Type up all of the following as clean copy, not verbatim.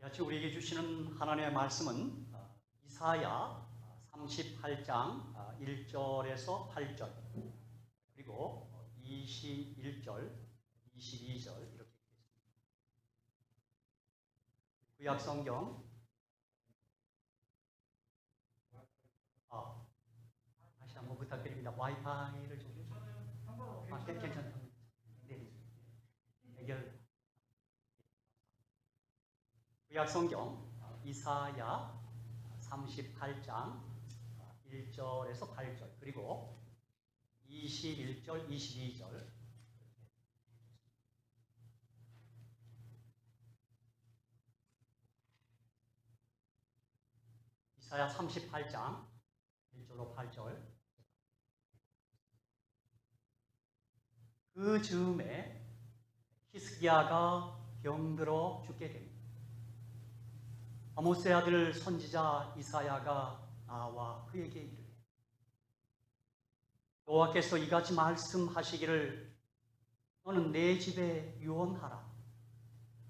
같이 우리에게 주시는 하나님의 말씀은 이사야 38장 1절에서 8절 그리고 21절, 22절 이렇게 있습니다. 구약 성경 다시 한번 부탁드립니다. 와이파이를 좀 괜찮습니다. 네, 해결. 구약 성경 이사야 38장 1절에서 8절 그리고 21절, 22절 이사야 38장 1절로 8절 그 즈음에 히스기야가 병들어 죽게 됩니다. 아모스의 아들 선지자 이사야가 나와 그에게 이르되 여호와께서 이같이 말씀하시기를 너는 내 집에 유언하라.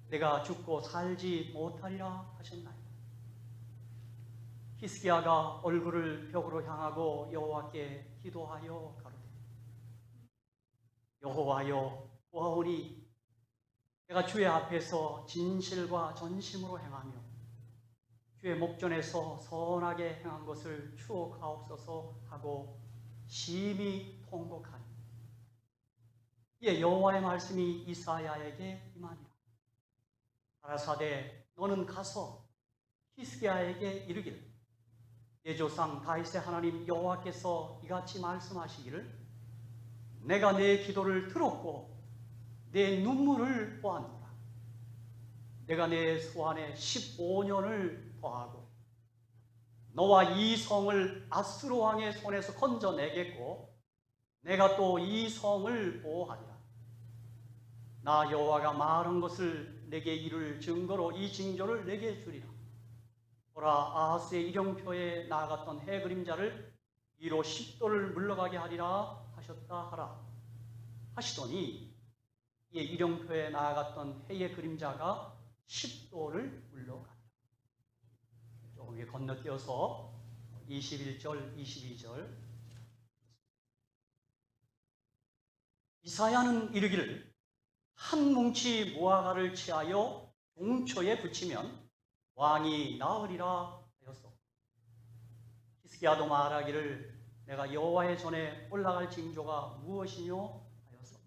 내가 죽고 살지 못하리라 하셨나이다. 히스기야가 얼굴을 벽으로 향하고 여호와께 기도하여 가로되 여호와여 보아오니 내가 주의 앞에서 진실과 전심으로 행하며 주의 목전에서 선하게 행한 것을 추억하옵소서 하고 심히 통곡하니 이에 여호와의 말씀이 이사야에게 임하니라. 가라사대 너는 가서 히스기야에게 이르기를 내 조상 다윗의 하나님 여호와께서 이같이 말씀하시기를 내가 내 기도를 들었고 내 눈물을 보았노라. 내가 내 소환에 15년을 더하고 너와 이 성을 아수르 왕의 손에서 건져내겠고 내가 또 이 성을 보호하리라. 나 여호와가 말한 것을 내게 이룰 증거로 이 징조를 내게 주리라. 보라, 아하스의 일용표에 나아갔던 해 그림자를 이로 10도를 물러가게 하리라 하셨다 하라 하시더니 이에 일용표에 나아갔던 해의 그림자가 10도를 물러가니라. 조금 위에 건너뛰어서 21절, 22절 이사야는 이르기를 한 뭉치 무화과를 취하여 종초에 붙이면 왕이 나으리라 하였소. 히스기야도 말하기를 내가 여호와의 전에 올라갈 징조가 무엇이뇨 하였소.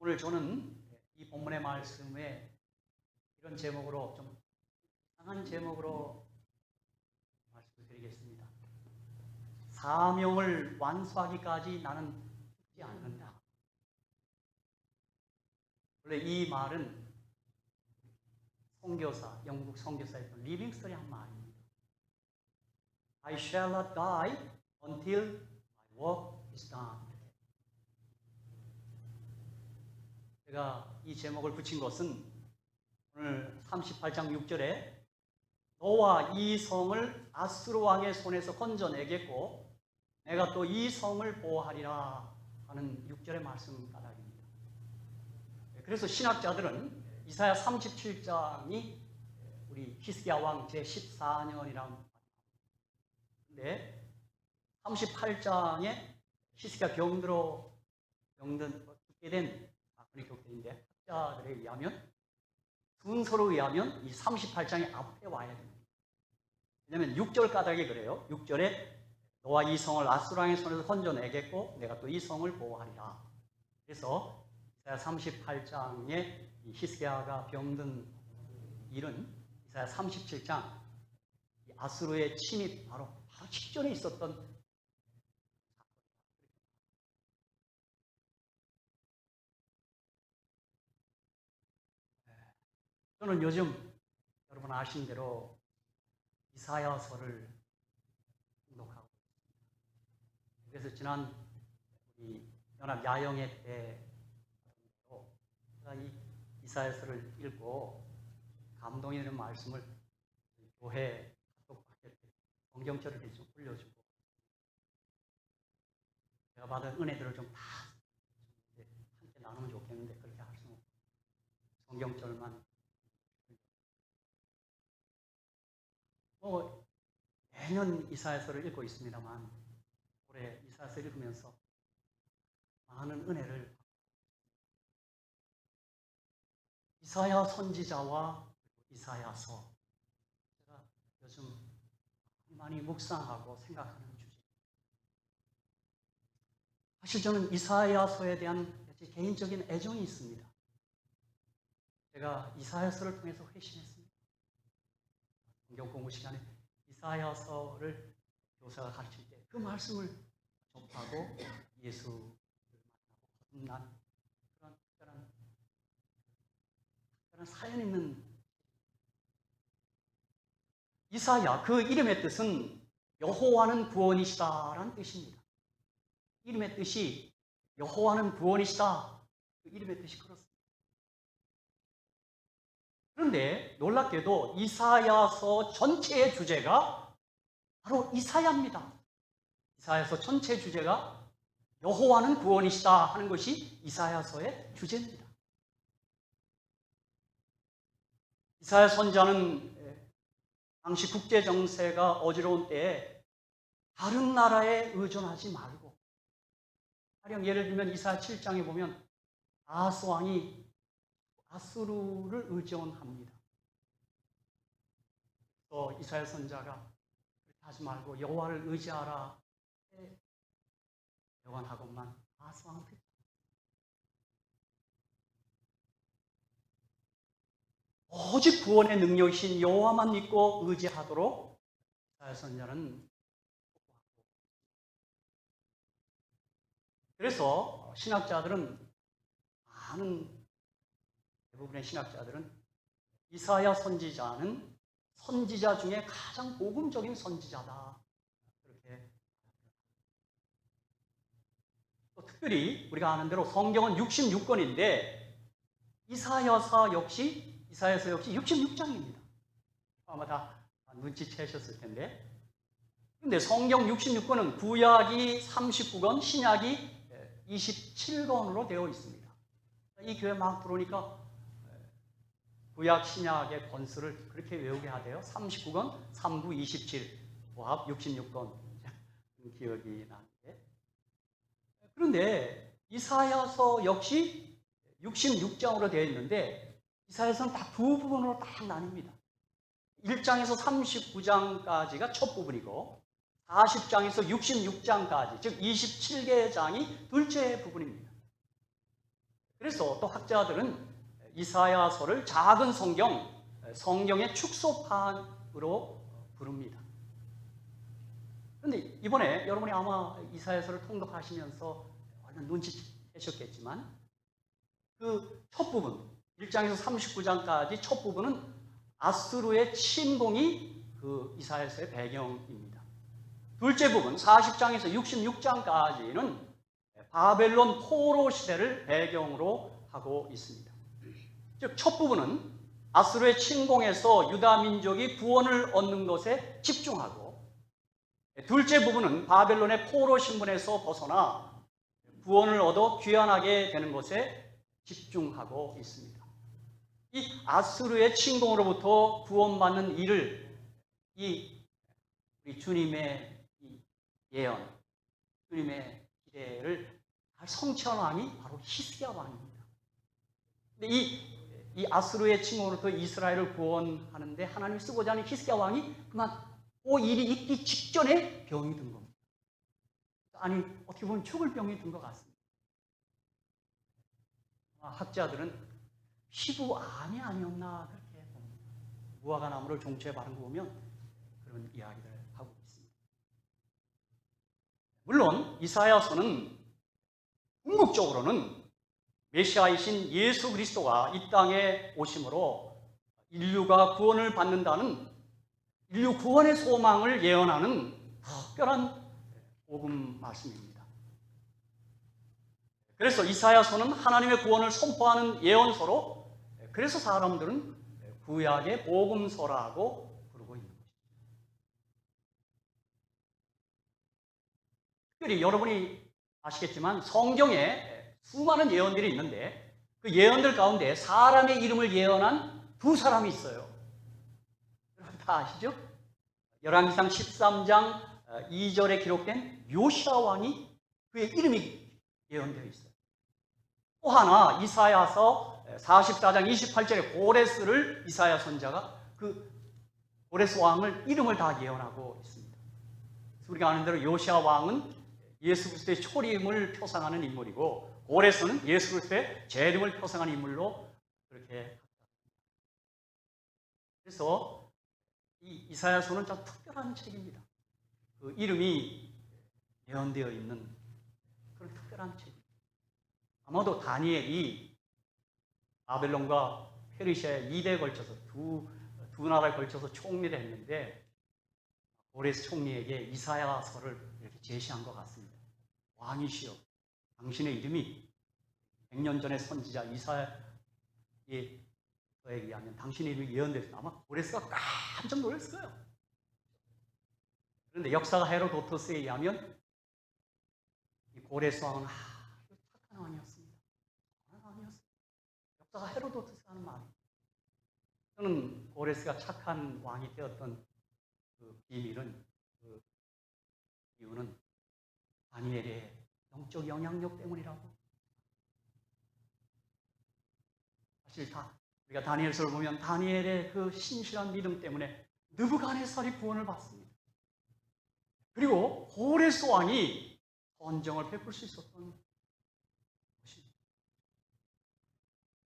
오늘 저는 이 본문의 말씀에 이런 제목으로 좀 이상한 제목으로 말씀을 드리겠습니다. 사명을 완수하기까지 나는 죽지 않는다. 원래 이 말은 선교사, 영국 선교사였던 리빙스턴이 한 말입니다. I shall not die until my work is done. 제가 이 제목을 붙인 것은 오늘 38장 6절에 너와 이 성을 아수르 왕의 손에서 건져내겠고 내가 또 이 성을 보호하리라 하는 6절의 말씀 까닭입니다. 그래서 신학자들은 이사야 37장이 우리 히스기야 왕 제14년이라고 근데 38장에 히스기야 죽게 된 사건이 기록되는데 학자들에 의하면 순서로 의하면 이 38장의 앞에 와야 됩니다. 왜냐하면 6절 까닭이 그래요. 6절에 너와 이 성을 아수르 왕의 손에서 건져내겠고 내가 또 이 성을 보호하리라. 그래서 38장에 히스기야가 병든 일은 이사야 37장 아수르의 침입 바로 직전에 있었던 사건. 저는 요즘 여러분 아시는 대로 이사야서를 공독하고 있습니다. 그래서 지난 우리 연합 야영회 때 제가 이 이사야서를 읽고 감동이 되는 말씀을 교회 성경절을 좀 올려주고 제가 받은 은혜들을 좀 다 함께 나누면 좋겠는데 그렇게 할 수는 없고 성경절만 매년 이사야서를 읽고 있습니다만 올해 이사야서 읽으면서 많은 은혜를 이사야 선지자와 이사야서 제가 요즘 많이 묵상하고 생각하는 주제. 사실 저는 이사야서에 대한 개인적인 애정이 있습니다. 제가 이사야서를 통해서 회심했습니다. 성경 공부 시간에 이사야서를 교사가 가르칠 때 그 말씀을 접하고 예수를 만나고 거듭난 그런 사연 있는 이사야, 그 이름의 뜻은 여호와는 구원이시다라는 뜻입니다. 이름의 뜻이 여호와는 구원이시다. 그 이름의 뜻이 그렇습니다. 그런데 놀랍게도 이사야서 전체의 주제가 바로 이사야입니다. 이사야서 전체 주제가 여호와는 구원이시다 하는 것이 이사야서의 주제입니다. 이사야 선지자는 당시 국제 정세가 어지러운 때에 다른 나라에 의존하지 말고, 가령 예를 들면 이사야 7장에 보면 아하스 왕이 아수르를 의존합니다. 또 이사야 선지자가 그렇게 하지 말고 여호와를 의지하라 명언하고만 아하스 왕은 오직 구원의 능력이신 여호와만 믿고 의지하도록 이사야 선지자는. 그래서 신학자들은, 대부분의 신학자들은 이사야 선지자는 선지자 중에 가장 복음적인 선지자다. 그렇게. 또 특별히 우리가 아는 대로 성경은 66권인데 이사야서 역시 66장입니다. 아마 다 눈치채셨을 텐데. 근데 성경 66권은 구약이 39권, 신약이 27권으로 되어 있습니다. 이 교회 막 들어오니까 구약, 신약의 권수를 그렇게 외우게 하대요. 39권, 39, 27, 보합 66권. 기억이 나는데. 그런데 이사야서 역시 66장으로 되어 있는데 이사야서는 딱 두 부분으로 딱 나뉩니다. 1장에서 39장까지가 첫 부분이고 40장에서 66장까지, 즉 27개의 장이 둘째 부분입니다. 그래서 또 학자들은 이사야서를 작은 성경의 축소판으로 부릅니다. 그런데 이번에 여러분이 아마 이사야서를 통독하시면서 눈치채셨겠지만 그 첫 부분, 1장에서 39장까지 첫 부분은 아수르의 침공이 그 이사야서의 배경입니다. 둘째 부분, 40장에서 66장까지는 바벨론 포로 시대를 배경으로 하고 있습니다. 즉, 첫 부분은 아수르의 침공에서 유다 민족이 구원을 얻는 것에 집중하고, 둘째 부분은 바벨론의 포로 신분에서 벗어나 구원을 얻어 귀환하게 되는 것에 집중하고 있습니다. 이 아수르의 침공으로부터 구원받는 일을 우리 주님의 예언, 주님의 기대를 성취한 왕이 바로 히스기야 왕입니다. 근데 이 아수르의 침공으로부터 이스라엘을 구원하는데 하나님이 쓰고자 하는 히스기야 왕이 그만 그 일이 있기 직전에 병이 든 겁니다. 아니, 어떻게 보면 죽을 병이 든 것 같습니다. 학자들은 피부암이 아니었나 그렇게 봅니다. 무화과 나무를 종초에 바른 거 보면 그런 이야기를 하고 있습니다. 물론 이사야서는 궁극적으로는 메시아이신 예수 그리스도가 이 땅에 오심으로 인류가 구원을 받는다는, 인류 구원의 소망을 예언하는 특별한 복음 말씀입니다. 그래서 이사야서는 하나님의 구원을 선포하는 예언서로, 그래서 사람들은 구약의 복음서라고 부르고 있는 것입니다. 특별히 여러분이 아시겠지만 성경에 수많은 예언들이 있는데 그 예언들 가운데 사람의 이름을 예언한 두 사람이 있어요. 여러분 다 아시죠? 열왕기상 13장 2절에 기록된 요시아 왕이 그의 이름이 예언되어 있어요. 또 하나 이사야서 44장 28절에 고레스를 이사야 선자가 그 고레스 왕을 이름을 다 예언하고 있습니다. 우리가 아는 대로 요시아 왕은 예수 그리스도의 초림을 표상하는 인물이고 고레스는 예수 그리스도의 재림을 표상하는 인물로 그렇게. 그래서 이 이사야서는 좀 특별한 책입니다. 그 이름이 예언되어 있는 그런 특별한 책입니다. 아마도 다니엘이 바벨론과 페르시아에 2대에 걸쳐서 두 나라에 걸쳐서 총리를 했는데 고레스 총리에게 이사야서를 이렇게 제시한 것 같습니다. 왕이시여, 당신의 이름이 100년 전의 선지자 이사야에 의하면 당신의 이름이 예언됐습니다. 아마 고레스가 깜짝 놀랐을 거예요. 그런데 역사가 헤로도토스에 의하면 이 고레스 왕은 착한 왕이었습니다. 역사가 헤로도토스가 하는 말이에요. 저는 고레스가 착한 왕이 되었던 그 비밀은, 그 이유는 다니엘의 영적 영향력 때문이라고. 사실 우리가 다니엘서를 보면 다니엘의 그 신실한 믿음 때문에 느부갓네살이 구원을 받습니다. 그리고 고레스 왕이 선정을 베풀 수 있었던 것입니다.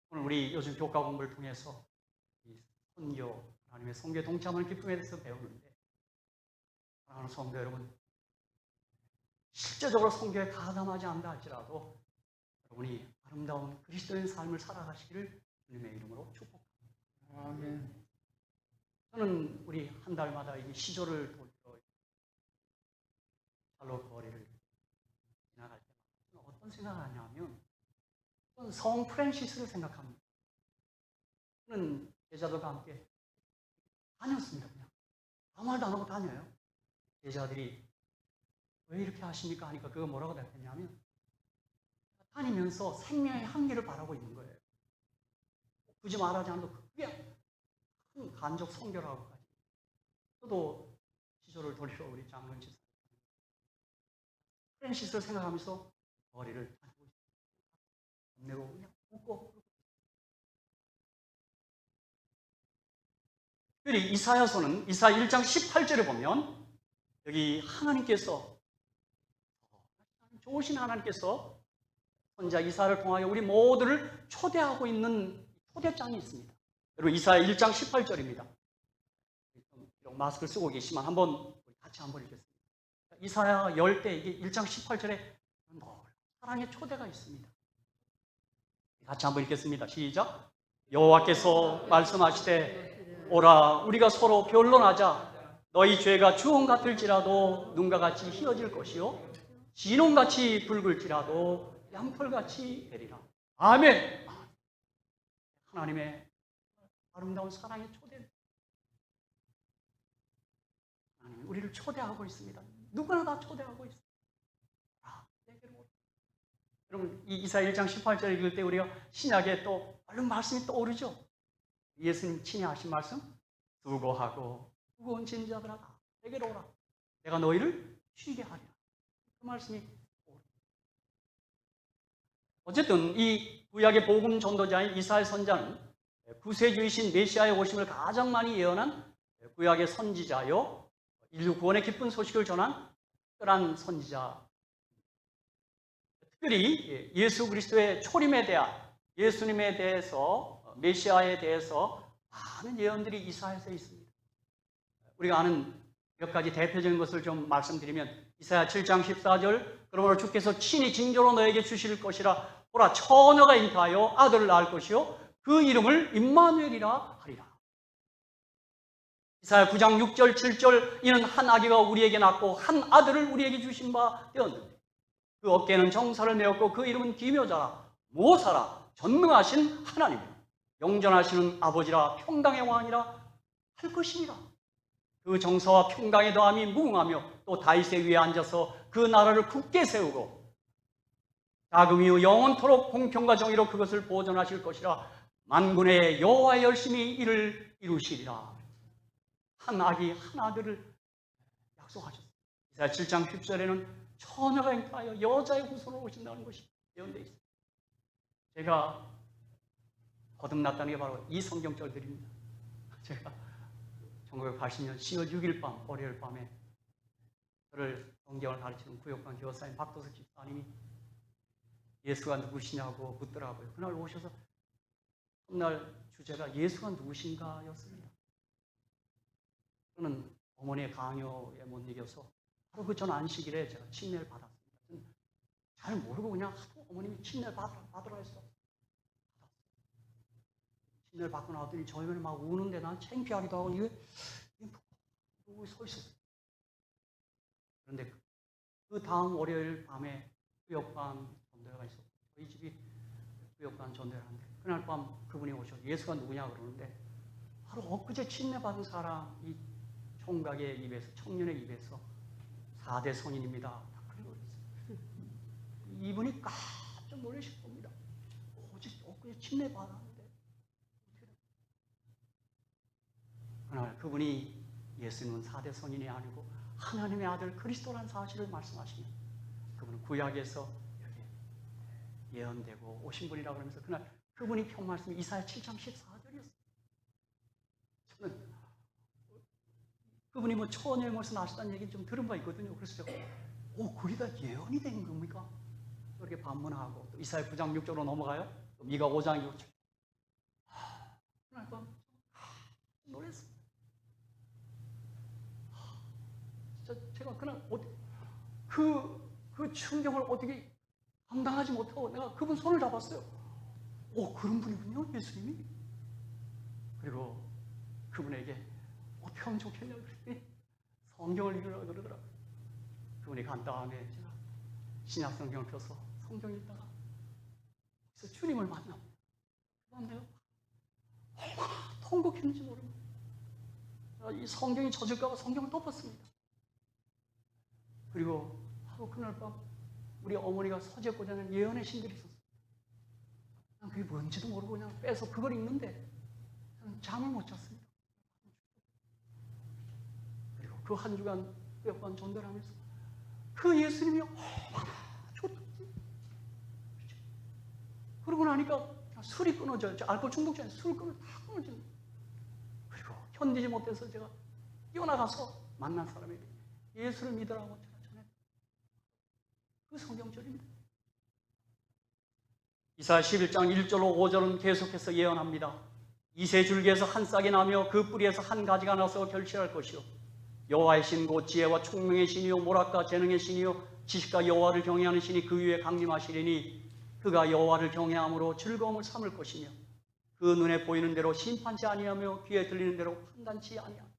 오늘 우리 요즘 교과 공부를 통해서 이 선교, 하나님의 선교에 동참하는 기쁨에 대해서 배우는데, 사랑하는 성도 여러분, 실제적으로 선교에 가담하지 않다 할지라도 여러분이 아름다운 그리스도인 삶을 살아가시기를 주님의 이름으로 축복합니다. 아멘. 저는 우리 한 달마다 이 시조를 돌려 샬롯 거리를 지나갈 때 어떤 생각을 하냐면 성 프란시스를 생각합니다. 저는 제자들과 함께 다녔습니다. 그냥 아무 말도 안 하고 다녀요. 제자들이 왜 이렇게 하십니까? 하니까 그거 뭐라고 답했냐면 다니면서 생명의 한계를 바라고 있는 거예요. 굳이 말하지 않아도 그게 큰 간접 선교라고까지. 저도 시조를 돌려 우리 장로님 집사 프란시스를 생각하면서 머리를 내고 그냥 웃고. 특별히 이사야서는 이사야 1장 18절에 보면 여기 하나님께서, 좋으신 하나님께서 선지자 이사야를 통하여 우리 모두를 초대하고 있는 초대장이 있습니다. 여러분 이사야 1장 18절입니다. 마스크를 쓰고 계시면 같이 한번 읽겠습니다. 이사야 열 때 이게 1장 18절에 사랑의 초대가 있습니다. 같이 한번 읽겠습니다. 시작. 여호와께서 말씀하시되 오라 우리가 서로 변론하자. 너희 죄가 주홍 같을지라도 눈과 같이 희어질 것이요 진홍같이 붉을지라도 양털같이 되리라. 아멘. 하나님의 아름다운 사랑의 초대. 하나님 우리를 초대하고 있습니다. 누구나 다 초대하고 있습니다. 여러분 이 이사야 1장 18절 읽을 때 우리가 신약에 또 얼른 말씀이 떠오르죠. 예수님 친히 하신 말씀, 수고하고 무거운 짐 자들아 내게로 오라. 내가 너희를 쉬게 하리라. 그 말씀이 어쨌든 이 구약의 복음 전도자인 이사야 선자는 구세주이신 메시아의 오심을 가장 많이 예언한 구약의 선지자요, 인류 구원의 기쁜 소식을 전한 특별한 선지자. 특별히 예수 그리스도의 초림에 대한, 예수님에 대해서, 메시아에 대해서 많은 예언들이 이사야서에 있습니다. 우리가 아는 몇 가지 대표적인 것을 좀 말씀드리면 이사야 7장 14절 그러므로 주께서 친히 징조로 너에게 주실 것이라. 보라 처녀가 잉태하여 아들을 낳을 것이요 그 이름을 임마누엘이라 하리라. 이사야 9장 6절 7절 이는 한 아기가 우리에게 낳고 한 아들을 우리에게 주신 바 되었는데 그 어깨에는 정사를 메었고 그 이름은 기묘자라 모사라 전능하신 하나님이라 영전하시는 아버지라 평강의 왕이라 할 것이니라. 그 정사와 평강의 더함이 무궁하며 또 다윗의 위에 앉아서 그 나라를 굳게 세우고 자금 이후 영원토록 공평과 정의로 그것을 보존하실 것이라. 만군의 여호와의 열심히 이를 이루시리라. 한 아기 한 아들을 약속하셨어요. 이사야 7장 10절에는 처녀가 잉태하여 여자의 후손으로 오신다는 것이 예언되어 있어요. 제가 거듭났다는 게 바로 이 성경절들입니다. 제가 1980년 10월 6일 밤, 월요일 밤에 저를 성경을 가르치는 구역관 교사님 박도석 집사님이 예수가 누구시냐고 묻더라고요. 그날 오셔서 첫날 주제가 예수가 누구신가 였습니다. 저는 어머니의 강요에 못 이겨서 바로 그 전 안식일에 제가 침례를 받았습니다. 저는 잘 모르고 그냥 하도 어머님이 침례를 받으라 해서 침례를 받고 나왔더니 저희 어머니 막 우는데 난 창피하기도 하고 이게 서 있었어요. 그런데 그 다음 월요일 밤에 구역관 전도회가 있었고 저희 집이 구역관 전도회를 하는데 그날 밤 그분이 오셔서 예수가 누구냐 그러는데 바로 엊그제 침례 받은 사람 이 총각의 입에서 청년의 입에서 4대 성인입니다. 다 그러고 있어요. 이분이 깜짝 놀라실 겁니다. 엊그제 침례 받았는데 그날 그분이 예수님은 4대 성인이 아니고 하나님의 아들 그리스도라는 사실을 말씀하시면 그분은 구약에서 이렇게 예언되고 오신 분이라고 그러면서 그날 그분이 편 말씀이 이사야 7장 14절이었어요. 저는 그분이 뭐 처녀의 모습 나시다는 얘기 좀 들은 바 있거든요. 그래서 제가 그게 다 예언이 된 겁니까? 이렇게 반문하고 또 이사야 9장 6절로 넘어가요. 또 미가 5장 6절. 그날 밤 놀랐어요. 제가 그날 그 충격을 어떻게 감당하지 못하고 내가 그분 손을 잡았어요. 그런 분이군요, 예수님이. 그리고 그분에게 어떻게 하면 좋겠냐 그랬더니 성경을 읽으라고 그러더라고요. 그분이 간 다음에 제가 신약 성경을 펴서 성경 읽다가 그래서 주님을 만납니다. 그다음 내가 얼마나 통곡했는지 모릅니다. 제가 이 성경이 젖을까 봐 성경을 덮었습니다. 그리고 바로 그날 밤 우리 어머니가 서재고자 하는 예언의 신들이 있었어요. 난 그게 뭔지도 모르고 그냥 빼서 그걸 읽는데 저는 잠을 못 잤습니다. 그리고 그 한 주간 몇 번 전도를 하면서 그 예수님이 얼마나 좋던지. 그러고 나니까 술이 끊어져요. 알코올 중독자는 술 다 끊어지는. 그리고 견디지 못해서 제가 뛰어나가서 만난 사람에게 예수를 믿으라고 그 성경절입니다. 이사야 11장 1절로 5절은 계속해서 예언합니다. 이새 줄기에서 한 싹이 나며 그 뿌리에서 한 가지가 나서 결실할 것이요 여호와의 신 곧 지혜와 총명의 신이요 모략과 재능의 신이요 지식과 여호와를 경외하는 신이 그 위에 강림하시리니 그가 여호와를 경외함으로 즐거움을 삼을 것이며 그 눈에 보이는 대로 심판치 아니하며 귀에 들리는 대로 판단치 아니하며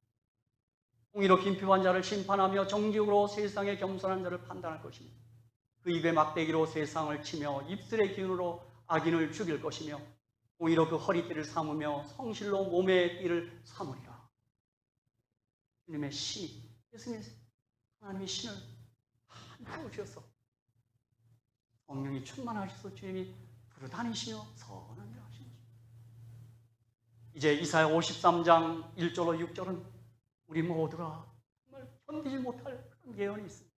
공의로 빈핍한 자를 심판하며 정직으로 세상에 겸손한 자를 판단할 것이며 그 입에 막대기로 세상을 치며 입술의 기운으로 악인을 죽일 것이며 공의로 그 허리띠를 삼으며 성실로 몸의 띠를 삼으리라. 주님의 시, 예수님의 하나님의 신을 한 주셔서 성령이 충만하셔서 주님이 부르다니시며 선한 일을 하신 것입니다. 이제 이사야 53장 1절로 6절은 우리 모두가 정말 견디지 못할 그런 예언이 있습니다.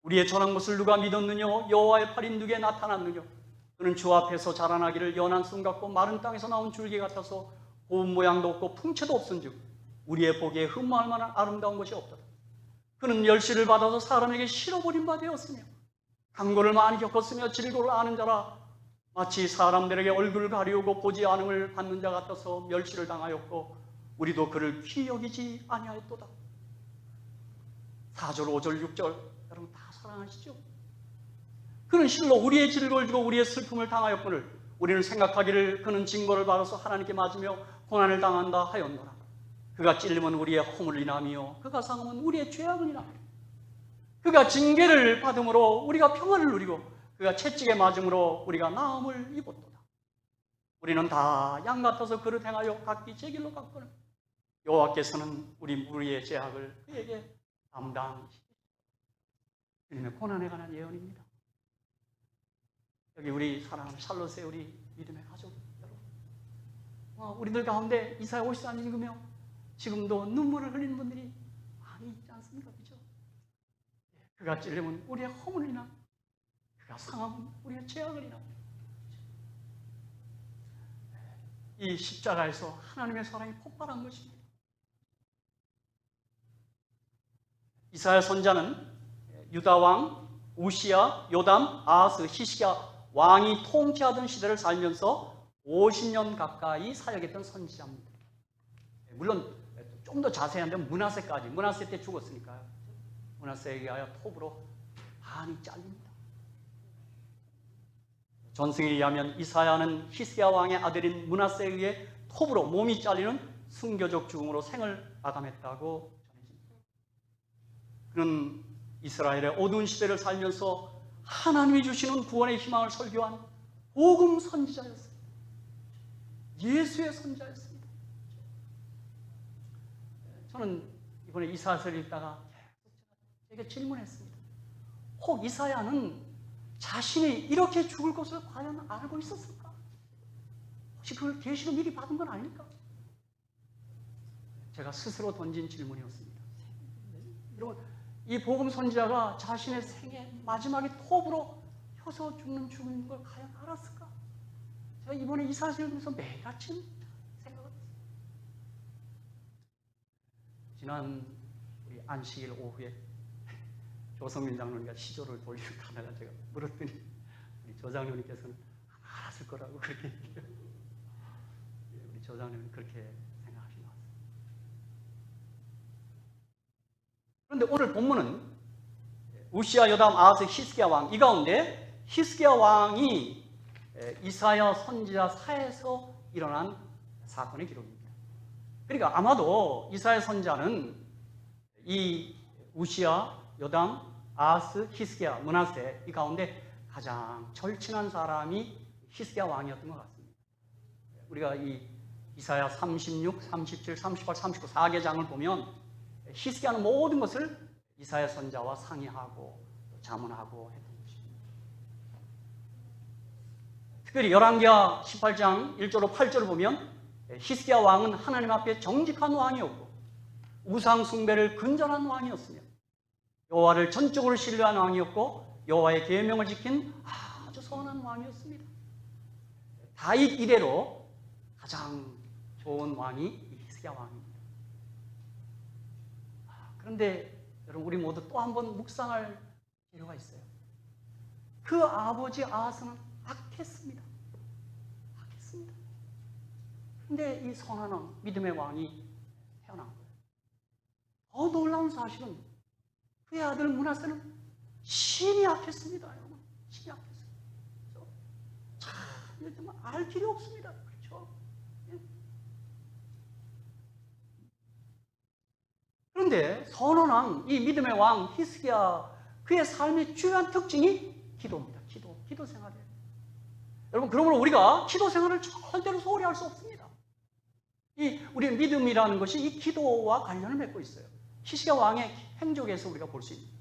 우리의 전한 것을 누가 믿었느냐? 여호와의 팔이 누구에 나타났느냐? 그는 주 앞에서 자라나기를 연한 순 같고 마른 땅에서 나온 줄기 같아서 고운 모양도 없고 풍채도 없은즉 우리의 보기에 흠모할 만한 아름다운 것이 없다. 그는 멸시를 받아서 사람에게 실어버린 바 되었으며 강고를 많이 겪었으며 질고를 아는 자라 마치 사람들에게 얼굴을 가리우고 보지 않음을 받는 자 같아서 멸시를 당하였고 우리도 그를 귀히 여기지 아니하였도다. 4절, 5절, 6절 여러분 다 사랑하시죠? 그는 실로 우리의 질고를 지고 우리의 슬픔을 당하였거늘 우리는 생각하기를 그는 징벌을 받아서 하나님께 맞으며 고난을 당한다 하였노라. 그가 찔림은 우리의 허물을 인하며 그가 상함은 우리의 죄악을 인하며 그가 징계를 받음으로 우리가 평안을 누리고 그가 채찍에 맞음으로 우리가 나음을 입었도다. 우리는 다 양 같아서 그릇 행하여 각기 제 길로 갔거늘 여호와께서는 우리 무리의 죄악을 그에게 담당시키시리라. 주님의 고난에 관한 예언입니다. 여기 우리 사랑하는 샬롯의 우리 믿음의 가족 여러분, 우리들 가운데 이사야 54장 읽으며 지금도 눈물을 흘리는 분들이 많이 있지 않습니까? 그가 찔리면 우리의 허물을 인합니다. 그가 상하면 우리의 죄악을 인합니다. 이 십자가에서 하나님의 사랑이 폭발한 것입니다. 이사야 선자는 유다 왕 우시야, 요담, 아하스, 히스기야 왕이 통치하던 시대를 살면서 50년 가까이 사역했던 선지자입니다. 물론 좀 더 자세한데 므낫세까지, 므낫세 때 죽었으니까요. 므낫세에 의하여 톱으로 반이 잘립니다. 전승에 의하면 이사야는 히스기야 왕의 아들인 므낫세에 의해 톱으로 몸이 잘리는 순교적 죽음으로 생을 마감했다고 전해집니다. 그는 이스라엘의 어두운 시대를 살면서 하나님이 주시는 구원의 희망을 설교한 복음 선지자였습니다. 예수의 선지자였습니다. 저는 이번에 이사야서를 읽다가 제게 질문했습니다. 혹 이사야는 자신이 이렇게 죽을 것을 과연 알고 있었을까? 혹시 그걸 계시로 미리 받은 건 아닐까? 제가 스스로 던진 질문이었습니다. 여러분, 이 복음 선지자가 자신의 생애 마지막에 톱으로 혀서 죽는 죽음인 걸 과연 알았을까? 제가 이번에 이사야서를 보면서 매일 아침 생각을 했어요. 지난 우리 안식일 오후에 조성민 장로님과 시조를 돌리고 가다가 제가 물었더니 우리 조장로님께서는 알았을 거라고 그렇게 얘기해요. 우리 조장로님은 그렇게 생각하신 것 같습니다. 그런데 오늘 본문은 우시야, 요담, 아하스, 히스기야 왕, 이 가운데 히스기야 왕이 이사야 선지자 사에서 일어난 사건의 기록입니다. 그러니까 아마도 이사야 선지자는 이 우시야, 요담, 아하스, 히스기야, 므낫세 이 가운데 가장 절친한 사람이 히스기야 왕이었던 것 같습니다. 우리가 이 이사야 36, 37, 38, 39 4개장을 보면 히스기야는 모든 것을 이사야 선지자와 상의하고 자문하고 했던 것입니다. 특별히 열왕기하 18장 1절로 8절을 보면 히스기야 왕은 하나님 앞에 정직한 왕이었고 우상 숭배를 근절한 왕이었으며 여호와를 전적으로 신뢰한 왕이었고 여호와의 계명을 지킨 아주 선한 왕이었습니다. 다윗 이래로 가장 좋은 왕이 히스기야 왕입니다. 그런데 여러분, 우리 모두 또 한 번 묵상할 필요가 있어요. 그 아버지 아하스는 악했습니다. 악했습니다. 근데 이 선한 왕, 믿음의 왕이 태어난 거예요. 더 놀라운 사실은 그의 아들 므낫세는 신이 악했습니다. 여러분, 신이 악했어요. 참, 이거 정말 알 길이 없습니다. 그렇죠? 예. 그런데 선한 왕, 이 믿음의 왕 히스기야, 그의 삶의 주요한 특징이 기도입니다. 기도 생활이에요. 여러분, 그러므로 우리가 기도 생활을 절대로 소홀히 할 수 없습니다. 우리의 믿음이라는 것이 이 기도와 관련을 맺고 있어요. 히스기야 왕의 행적에서 우리가 볼 수 있습니다.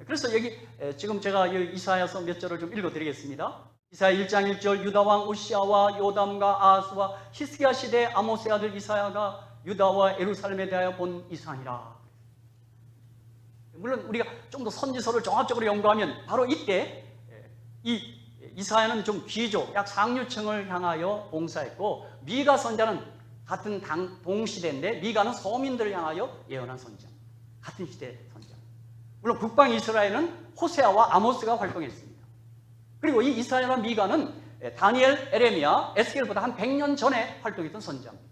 그래서 여기 지금 제가 이사야서 몇 절을 좀 읽어드리겠습니다. 이사야 1장 1절, 유다 왕 우시야와 요담과 아하스와 히스기야 시대 아모스의 아들 이사야가 유다와 예루살렘에 대하여 본 이상이라. 물론 우리가 좀 더 선지서를 종합적으로 연구하면 바로 이때 이 이사야는 좀 귀족, 약 상류층을 향하여 봉사했고 미가 선자는 같은 동시대인데 미가는 서민들을 향하여 예언한 선지자, 같은 시대 선지자. 물론 북방 이스라엘은 호세아와 아모스가 활동했습니다. 그리고 이 이사야와 미가는 다니엘, 에레미야, 에스겔보다 한 100년 전에 활동했던 선지자입니다.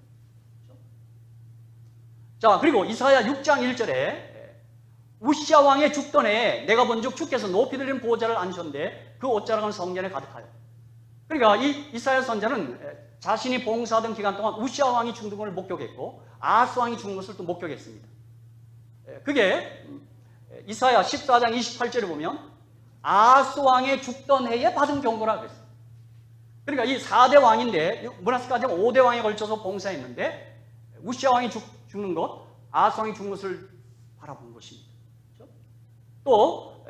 자, 그리고 이사야 6장 1절에 우시야 왕의 죽던 해에 내가 본즉 주께서 높이 들린 보좌를 앉으셨는데 그 옷자락은 성전에 가득하여. 그러니까 이 이사야 선자는 자신이 봉사하던 기간 동안 우시야 왕이 죽는 것을 목격했고 아하스 왕이 죽는 것을 또 목격했습니다. 그게 이사야 14장 28절에 보면 아하스 왕의 죽던 해에 받은 경고라고 했어요. 그러니까 이 4대 왕인데 므낫세까지 5대 왕에 걸쳐서 봉사했는데 우시야 왕이 죽는 것, 아하스 왕이 죽는 것을 바라본 것입니다. 그렇죠? 또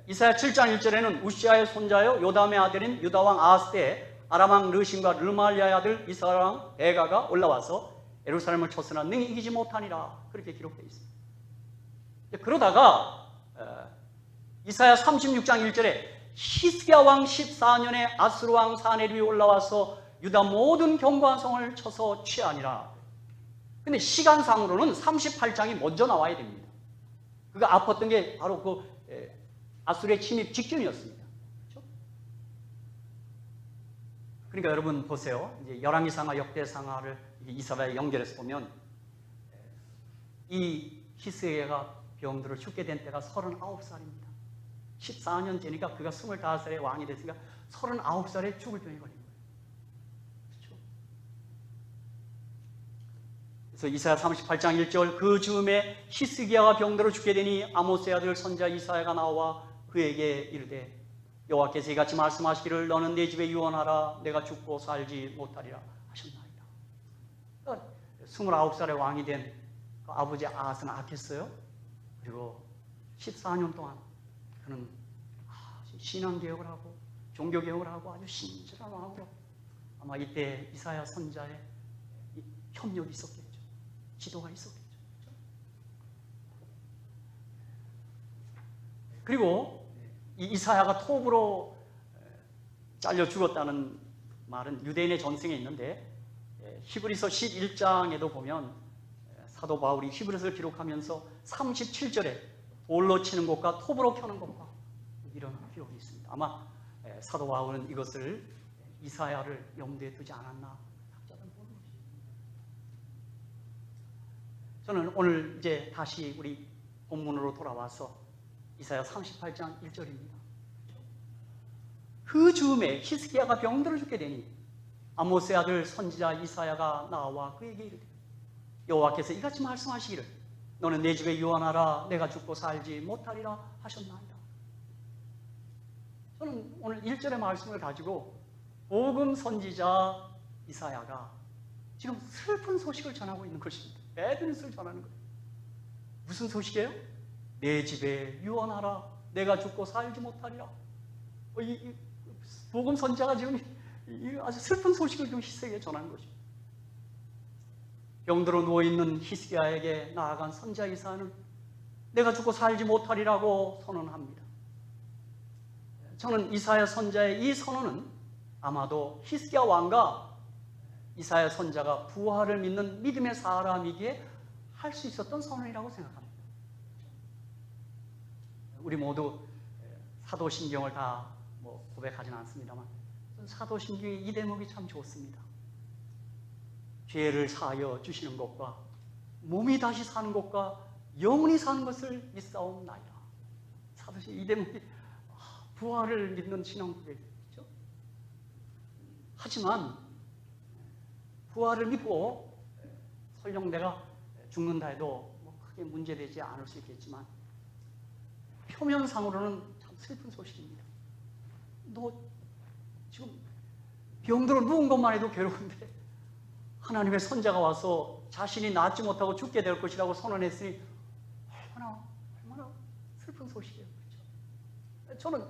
이사야 7장 1절에는 우시야의 손자요 요담의 아들인 유다 왕 아하스 때 아람 왕 르신과 르말리아의 아들 이스라엘 왕 베가가 올라와서 예루살렘을 쳤으나 능히 이기지 못하니라. 그렇게 기록되어 있습니다. 그러다가 이사야 36장 1절에 히스기야 왕 14년에 아수르 왕 사네립이 올라와서 유다 모든 견고한 성을 쳐서 취하니라. 근데 시간상으로는 38장이 먼저 나와야 됩니다. 그가 아팠던 게 바로 그 아수르의 침입 직전이었습니다. 그렇죠? 그러니까 여러분 보세요. 이제 열왕기상하 역대상하를 이사야에 연결해서 보면 이 히스기야가 병들어 죽게 된 때가 39살입니다. 14년째니까 그가 25살에 왕이 됐으니까 39살에 죽을 병이 걸린 거예요. 그렇죠? 그래서 이사야 38장 1절 그 즈음에 히스기야가 병들어 죽게 되니 아모스의 아들 선지자 이사야가 나와 그에게 이르되 여호와께서 이같이 말씀하시기를 너는 내 집에 유언하라 내가 죽고 살지 못하리라 하셨나이다. 그러니까 29살에 왕이 된 그 아버지 아하스는 악했어요. 그리고 14년 동안 그는 신앙개혁을 하고 종교개혁을 하고 아주 신실한 왕으로 아마 이때 이사야 선지자의 협력이 있었겠죠. 지도가 있었겠죠. 그리고 이 이사야가 톱으로 잘려 죽었다는 말은 유대인의 전승에 있는데 히브리서 11장에도 보면 사도 바울이 히브리서를 기록하면서 37절에 돌로 치는 것과 톱으로 켜는 것과 이런 기록이 있습니다. 아마 사도 바울은 이것을 이사야를 염두에 두지 않았나 학자들은 보는 것입니다. 저는 오늘 이제 다시 우리 본문으로 돌아와서 이사야 38장 1절입니다. 그 즈음에 히스기야가 병들어 죽게 되니 아모스의 아들 선지자 이사야가 나와 그에게 이르되 여호와께서 이같이 말씀하시기를 너는 내 집에 유언하라 내가 죽고 살지 못하리라 하셨나이다. 저는 오늘 1절의 말씀을 가지고 복음 선지자 이사야가 지금 슬픈 소식을 전하고 있는 것입니다. 배드뉴스를 전하는 거예요. 무슨 소식이에요? 내 집에 유언하라 내가 죽고 살지 못하리라. 이 복음 선지자가 지금 아주 슬픈 소식을 좀 히스기야에게 전하는 것입니다. 병들어 누워있는 히스기야에게 나아간 선지자 이사야는 내가 죽고 살지 못하리라고 선언합니다. 저는 이사야 선지자의 이 선언은 아마도 히스기야 왕과 이사야 선지자가 부활을 믿는 믿음의 사람이기에 할 수 있었던 선언이라고 생각합니다. 우리 모두 사도신경을 다 고백하지는 않습니다만 사도신경의 이 대목이 참 좋습니다. 죄를 사하여 주시는 것과 몸이 다시 사는 것과 영원히 사는 것을 믿사옵나이다. 사도신경 이 대목이 부활을 믿는 신앙 고백이죠. 하지만 부활을 믿고 설령 내가 죽는다 해도 크게 문제되지 않을 수 있겠지만 표면상으로는 참 슬픈 소식입니다. 너 지금 병들어 누운 것만 해도 괴로운데 하나님의 선자가 와서 자신이 낫지 못하고 죽게 될 것이라고 선언했으니 얼마나 슬픈 소식이에요. 그렇죠? 저는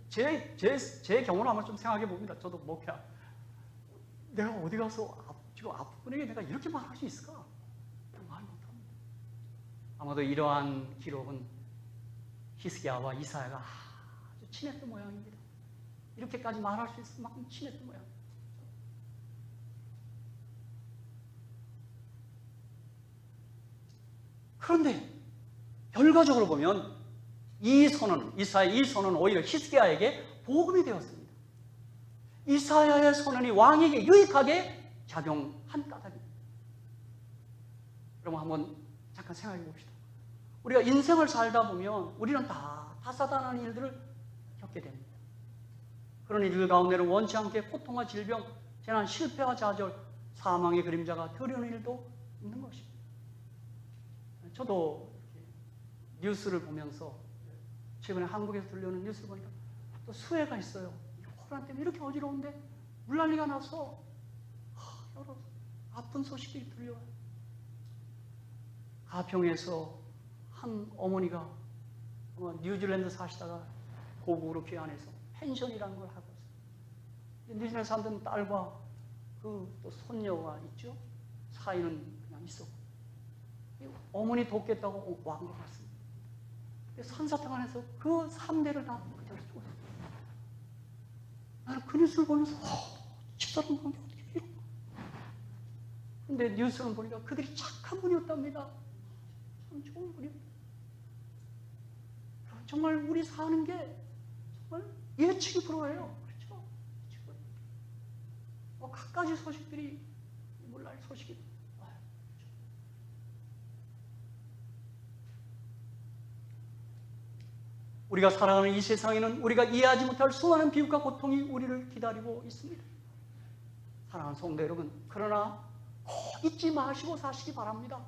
제 경우는 한번 좀 생각해 봅니다. 저도 목회야. 내가 어디 가서 지금 아픈 분에게 내가 이렇게 말할 수 있을까? 말 못합니다. 아마도 이러한 기록은 히스기야와 이사야가 아주 친했던 모양입니다. 이렇게까지 말할 수 있을 만큼 친했던 모양. 그런데 결과적으로 보면 이 선언은 이사야의 이 선언은 오히려 히스기야에게 복음이 되었습니다. 이사야의 선언이 왕에게 유익하게 작용한 까닭입니다. 그럼 한번 잠깐 생각해 봅시다. 우리가 인생을 살다 보면 우리는 다 다사다난한 일들을 겪게 됩니다. 그런 일들 가운데는 원치 않게 고통과 질병, 재난, 실패와 좌절, 사망의 그림자가 들여오는 일도 있는 것입니다. 저도 뉴스를 보면서 최근에 한국에서 들려오는 뉴스를 보니까 또 수해가 있어요. 코로나 때문에 이렇게 어지러운데 물난리가 나서 여러 아픈 소식들이 들려와요. 가평에서 한 어머니가 뉴질랜드 사시다가 고국으로 귀환해서 펜션이라는 걸 하고 있어요. 뉴질랜드 사람들은 딸과 그 또 손녀가 있죠. 사이는 그냥 있었고 어머니 돕겠다고 왕 것 같습니다. 산사태 안에서 그 3대를 다 그대로 죽었어요. 나는 그 뉴스를 보면서 집사람 관계 어떻게 이럴까? 근데 뉴스를 보니까 그들이 착한 분이었답니다. 참 좋은 분이었다. 정말 우리 사는 게 정말 예측이 불허해요. 그렇죠? 갖가지 소식들이 몰라할 소식이. 우리가 살아가는 이 세상에는 우리가 이해하지 못할 수많은 비극과 고통이 우리를 기다리고 있습니다. 사랑하는 성도 여러분, 그러나 꼭 잊지 마시고 사시기 바랍니다.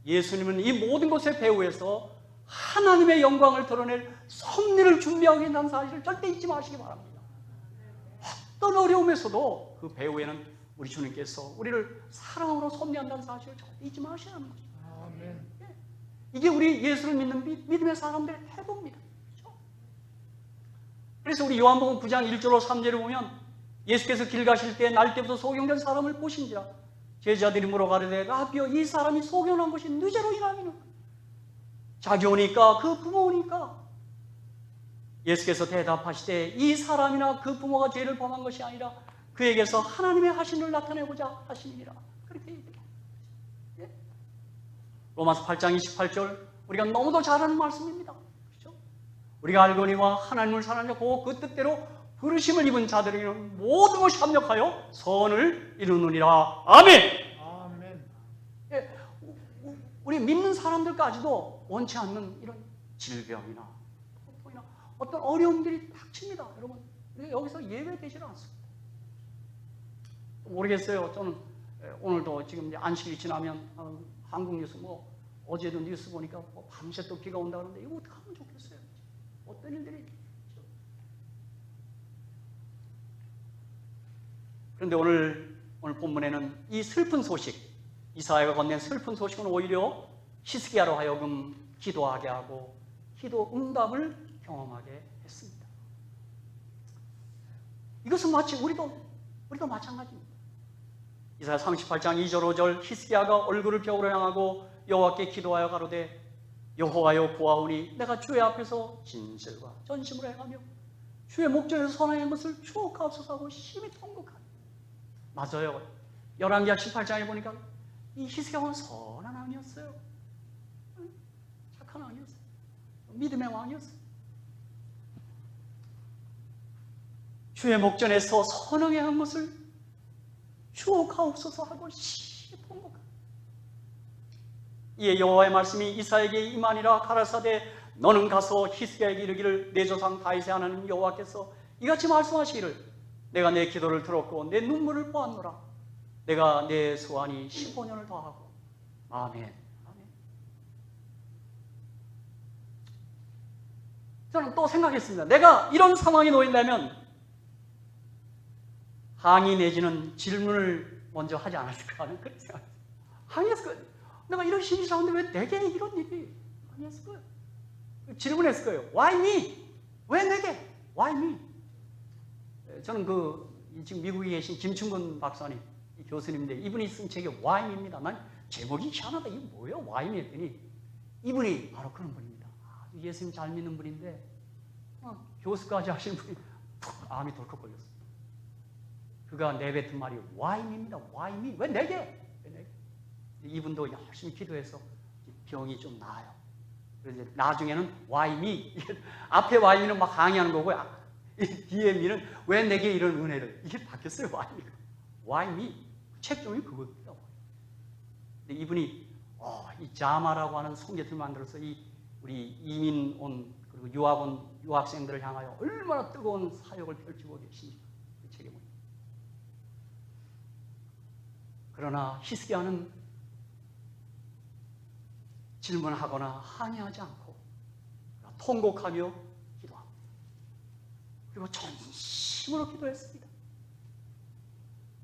예수님은 이 모든 것의 배후에서 하나님의 영광을 드러낼 섭리를 준비하고 계신다는 사실을 절대 잊지 마시기 바랍니다. 어떤 어려움에서도 그 배후에는 우리 주님께서 우리를 사랑으로 섭리한다는 사실을 절대 잊지 마시라는 거죠. 아멘. 이게 우리 예수를 믿는 믿음의 사람들의 태도입니다. 그렇죠? 그래서 우리 요한복음 9장 1절로 3절을 보면 예수께서 길 가실 때 날때부터 소경된 사람을 보신지라 제자들이 물어가르되 라비여 이 사람이 소경한 것이 누제로 인하이는 자기 오니까 그 부모 오니까 예수께서 대답하시되 이 사람이나 그 부모가 죄를 범한 것이 아니라 그에게서 하나님의 하심을 나타내고자 하시니라. 그렇게 얘기해요. 예? 로마서 8장 28절 우리가 너무도 잘 아는 말씀입니다. 그렇죠? 우리가 알거니와 하나님을 사랑하며 그 뜻대로 부르심을 입은 자들에게는 모든 것이 합력하여 선을 이루느니라. 아멘. 아멘. 예, 우리 믿는 사람들까지도 원치 않는 이런 질병이나 고통이나 어떤 어려움들이 닥칩니다. 여러분, 여기서 예외되지는 않습니다. 모르겠어요. 저는 오늘도 지금 안식일 지나면 한국 뉴스 어제도 뉴스 보니까 밤새 또 비가 온다 그러는데 이거 어떻게 하면 좋겠어요? 어떤 일들이. 그런데 오늘 본문에는 이 슬픈 소식, 이사야가 건넨 슬픈 소식은 오히려 히스기야로 하여금 기도하게 하고 기도 응답을 경험하게 했습니다. 이것은 마치 우리도 마찬가지입니다. 이사야 38장 2절 5절 히스기야가 얼굴을 벽으로 향하고 여호와께 기도하여 가로되 여호와여 구하오니 내가 주의 앞에서 진실과 전심으로 행하며 주의 목전에서 선행한 것을 추억하옵소서 하고 심히 통곡하니. 맞아요. 열왕기하 18장에 보니까 이 히스기야는 선한 왕이었어요. 착한 왕이었어요. 믿음의 왕이었어요. 주의 목전에서 선행한 것을 추억하옵소서 하고 심히 통곡하니. 이에 여호와의 말씀이 이사야에게 임하니라. 가라사대 너는 가서 히스기야에게 이르기를 내 조상 다윗의 하나님 여호와께서 이같이 말씀하시기를 내가 내 기도를 들었고 내 눈물을 보았노라. 내가 내 소원이 15년을 더하고. 아멘. 아멘. 저는 또 생각했습니다. 내가 이런 상황에 놓인다면 항의 내지는 질문을 먼저 하지 않았을까 하는 그런 생각이 항의했을 거예요. 내가 이런 신이 사는데 왜 내게 이런 일이 항의했을 거예요. 질문했을 거예요. Why me? 왜 내게? Why me? 저는 지금 미국에 계신 김충근 박사님, 교수님인데 이분이 쓴 책이 Why me입니다. 난 제목이 희한하다. 이게 뭐예요? Why me 했더니 이분이 바로 그런 분입니다. 예수님 잘 믿는 분인데 교수까지 하시는 분이 푹 암이 덜컥 걸렸어요. 그가 내뱉은 말이 Why me입니다. Why me? 왜 내게? 왜 내게? 이분도 열심히 기도해서 병이 좀 나아요. 그래서 나중에는 Why me? 앞에 Why me는 막 항의하는 거고 뒤에 me는 왜 내게 이런 은혜를, 이게 바뀌었어요. Why me? Why me? 책종이 그겁니다. 근데 이분이 이 자마라고 하는 송계를 만들어서 우리 이민 온 그리고 유학 온 유학생들을 향하여 얼마나 뜨거운 사역을 펼치고 계신지 그 책에 보니. 그러나 히스기야는 질문하거나 항의하지 않고 통곡하며 기도합니다. 그리고 전심으로 기도했습니다.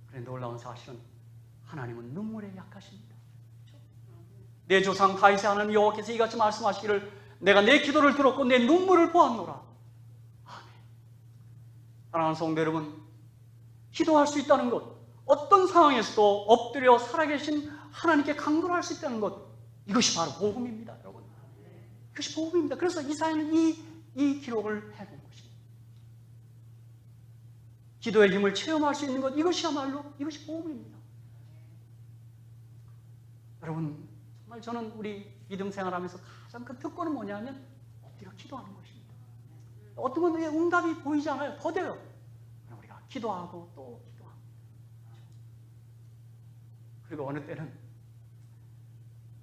그런데 놀라운 사실은 하나님은 눈물에 약하십니다. 내 조상 다윗의 하나님 여호와께서 이같이 말씀하시기를 내가 내 기도를 들었고 내 눈물을 보았노라. 아멘. 사랑하는 성도 여러분, 기도할 수 있다는 것, 어떤 상황에서도 엎드려 살아계신 하나님께 강구를 할 수 있다는 것, 이것이 바로 복음입니다. 여러분, 그것이 복음입니다. 그래서 이사야는 이 기록을 해놓은 것입니다. 기도의 힘을 체험할 수 있는 것, 이것이야말로 이것이 복음입니다. 여러분, 정말 저는 우리 믿음 생활하면서 가장 큰 특권은 뭐냐면 엎드려 기도하는 것입니다. 어떤 건 응답이 보이지 않아요. 더뎌요. 우리가 기도하고 또 기도하고. 그리고 어느 때는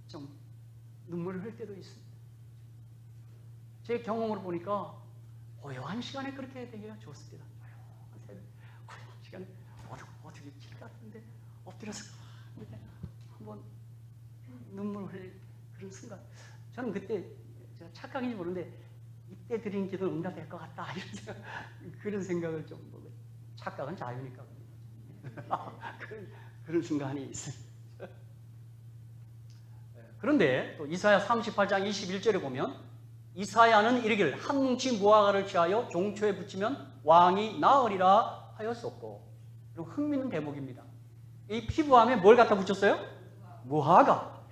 좀 눈물을 흘릴 때도 있습니다. 제 경험으로 보니까 고요한 시간에 그렇게 되기가 좋습니다. 고요한 시간에 어떻게 길 같은데 엎드려서 이렇게 한번 눈물을 흘릴 그런 순간, 저는 그때 제가 착각인지 모르는데 이때 드린 기도는 응답될 것 같다 그런 생각을 좀, 착각은 자유니까 그런 순간이 있습니다. 그런데 또 이사야 38장 21절에 보면 이사야는 이르기를 한 뭉치 무화과를 취하여 종초에 붙이면 왕이 나으리라 하였었고, 그리고 흥미있는 대목입니다. 이 피부암에 뭘 갖다 붙였어요? 무화과.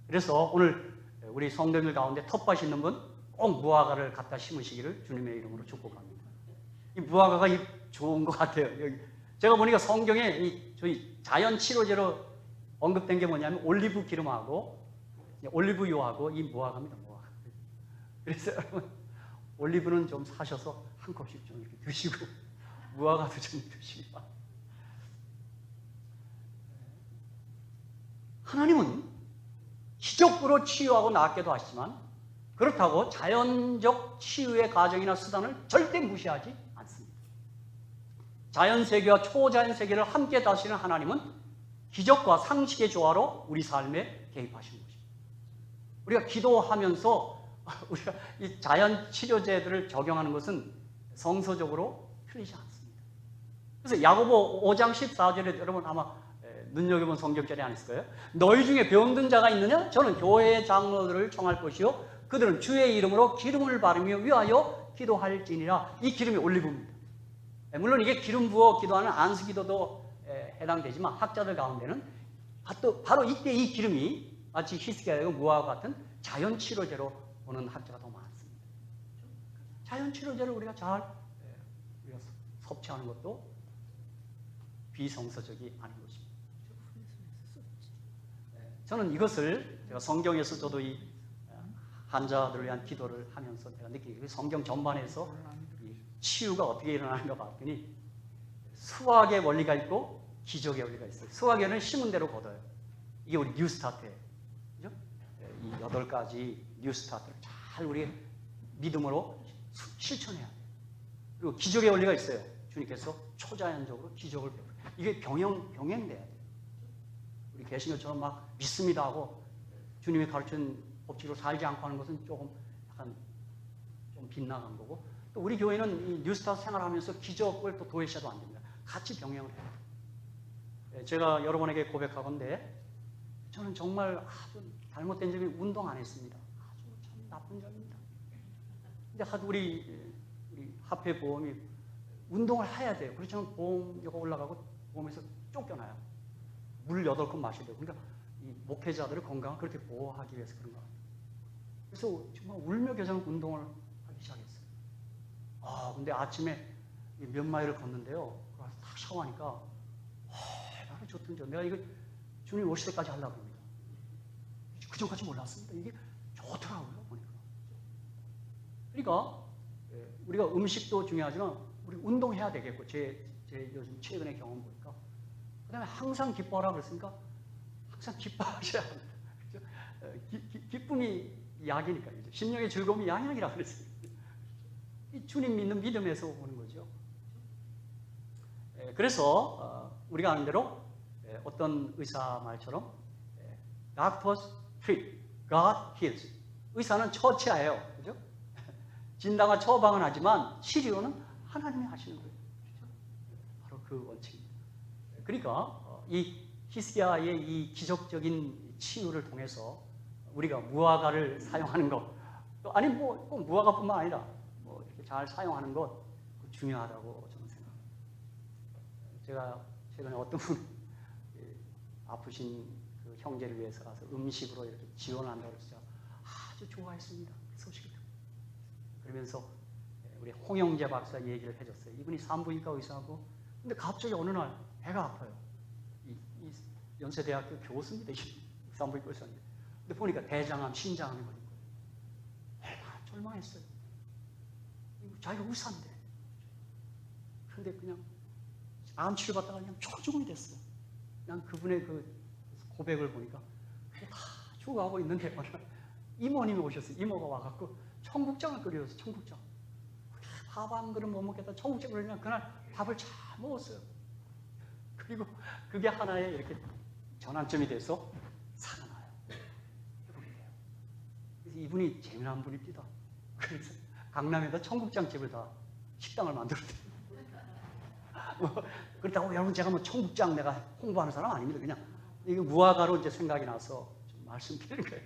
그래서 오늘 우리 성도들 가운데 텃밭 있는 분 꼭 무화과를 갖다 심으시기를 주님의 이름으로 축복합니다. 이 무화과가 좋은 것 같아요. 여기 제가 보니까 성경에 저희 자연 치료제로 언급된 게 뭐냐면 올리브 기름하고 올리브유하고 이 무화과입니다. 무화과. 그래서 여러분 올리브는 좀 사셔서 한 컵씩 좀 이렇게 드시고 무화과도 좀 드시기 바랍니다. 하나님은 기적으로 치유하고 낫게도 하시지만 그렇다고 자연적 치유의 과정이나 수단을 절대 무시하지 않습니다. 자연세계와 초자연세계를 함께 다스리는 하나님은 기적과 상식의 조화로 우리 삶에 개입하시는 것입니다. 우리가 기도하면서 우리가 이 자연 치료제들을 적용하는 것은 성서적으로 틀리지 않습니다. 그래서 야고보 5장 14절에 여러분 아마 눈여겨본 성경절이 아니었을 거예요. 너희 중에 병든 자가 있느냐? 저는 교회의 장로들을 청할 것이요 그들은 주의 이름으로 기름을 바르며 위하여 기도할지니라. 이 기름이 올리브입니다. 물론 이게 기름 부어 기도하는 안수기도도 해당되지만 학자들 가운데는 바로 이때 이 기름이 마치 히스기야의 무화과 같은 자연치료제로 보는 학자가 더 많습니다. 자연치료제를 우리가 우리가 섭취하는 것도 비성서적이 아닌 것입니다. 저는 이것을 제가 성경에서 저도 이 환자들을 위한 기도를 하면서 제가 느끼게 성경 전반에서 이 치유가 어떻게 일어나는가 봤더니 수학의 원리가 있고 기적의 원리가 있어요. 수학에는 심은 대로 거둬요. 이게 우리 뉴스타트예요. 그죠? 이 8가지 뉴스타트를 잘 우리 믿음으로 실천해야 돼요. 그리고 기적의 원리가 있어요. 주님께서 초자연적으로 기적을 베풀어요. 이게 병행돼야 돼요. 우리 개신교처럼 막 믿습니다 하고 주님이 가르친 법칙으로 살지 않고 하는 것은 조금 약간 좀 빗나간 거고, 또 우리 교회는 이 뉴스타트 생활하면서 기적을 또 도외시해도 안 됩니다. 같이 병행을 해요. 제가 여러분에게 고백하건대 저는 정말 아주 잘못된 점이 운동 안 했습니다. 아주 참 나쁜 점입니다. 근데 하도 우리 화폐보험이 운동을 해야 돼요. 그렇지만 보험료가 올라가고 보험에서 쫓겨나요. 물 8컵 마셔야 돼요. 그러니까 이 목회자들의 건강을 그렇게 보호하기 위해서 그런 거예요. 그래서 정말 울며 겨자 운동을 하기 시작했어요. 근데 아침에 몇 마일을 걷는데요. 딱 샤워하니까 나는 좋던데 내가 이거 주님 오실 때까지 하려고 합니다. 그 전까지 몰랐습니다. 이게 좋더라고요. 보니까. 그러니까 우리가 음식도 중요하지만 우리 운동해야 되겠고 제 요즘 최근의 경험 보니까 그 다음에 항상 기뻐하라 그랬으니까 항상 기뻐하셔야 합니다. 기쁨이 약이니까 심령의 즐거움이 양약이라 그랬어요. 주님 믿는 믿음에서 오는 거죠. 그래서 우리가 아는 대로 어떤 의사 말처럼 Doctors treat, God heals. 의사는 처치하예요, 그죠? 진단과 처방은 하지만 치료는 하나님이 하시는 거예요. 그렇죠? 바로 그 원칙입니다. 그러니까 이 히스기야의 이 기적적인 치유를 통해서 우리가 무화과를 사용하는 것, 아니 꼭 무화과뿐만 아니라 이렇게 잘 사용하는 것 중요하다고 저는 생각합니다. 제가 최근에 어떤 분 아프신 그 형제를 위해서 가서 음식으로 이렇게 지원한다고 해서 아주 좋아했습니다. 그래서 그러면서 우리 홍영재 박사 얘기를 해줬어요. 이분이 산부인과 의사하고, 근데 갑자기 어느 날 배가 아파요. 이 연세대학교 교수입니다. 산부인과 의사인데. 근데 보니까 대장암, 신장암이 걸린 거예요. 얼마나 절망했어요. 자기가 의사인데. 그런데 그냥 암 치료받다가 그냥 초중이 됐어요. 그냥 그분의 그 고백을 보니까 그게 다 죽어가고 있는데 어느 날 이모님이 오셨어요. 이모가 와갖고 청국장을 끓여서 청국장. 밥 한 그릇 못 먹겠다. 청국장을 끓이면 그날 밥을 잘 먹었어요. 그리고 그게 하나의 이렇게 전환점이 돼서 살아나요. 회복이 돼요. 그래서 이분이 재미난 분입니다. 그래서 강남에다 청국장 집을 다 식당을 만들었대요. 그렇다고 여러분 제가 뭐 청국장 내가 홍보하는 사람 아닙니다. 그냥 이게 무화과로 이제 생각이 나서 좀 말씀드리는 거예요.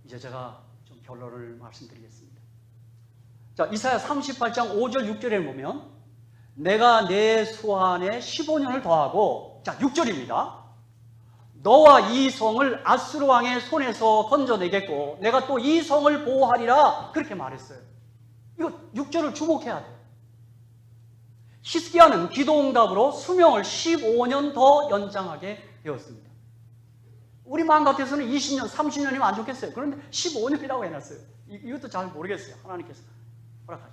이제 제가 좀 결론을 말씀드리겠습니다. 자, 이사야 38장 5절 6절에 보면 내가 내 수완에 15년을 더하고, 자 6절입니다. 너와 이 성을 아수르 왕의 손에서 건져내겠고 내가 또 이 성을 보호하리라, 그렇게 말했어요. 이거 6절을 주목해야 돼요. 히스기야는 기도응답으로 수명을 15년 더 연장하게 되었습니다. 우리 마음 같아서는 20년, 30년이면 안 좋겠어요. 그런데 15년이라고 해놨어요. 이것도 잘 모르겠어요. 하나님께서 허락하죠.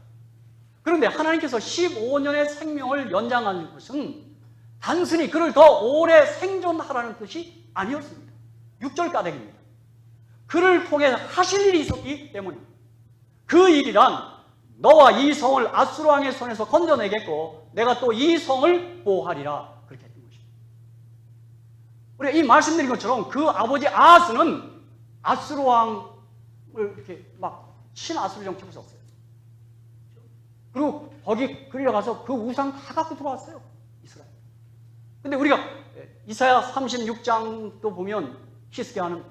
그런데 하나님께서 15년의 생명을 연장하는 것은 단순히 그를 더 오래 생존하라는 뜻이 아니었습니다. 6절 까닭입니다. 그를 통해 하실 일이 있었기 때문입니다. 그 일이란 너와 이 성을 아수르 왕의 손에서 건져내겠고 내가 또 이 성을 보호하리라, 그렇게 했던 것입니다. 우리가 이 말씀드린 것처럼 그 아버지 아하스는 아수르 왕을 이렇게 막 친아수르 정책을 썼어요. 그리고 거기 끌려가서 그 우상 다 갖고 들어왔어요, 이스라엘. 근데 우리가 이사야 36장도 보면 히스기야는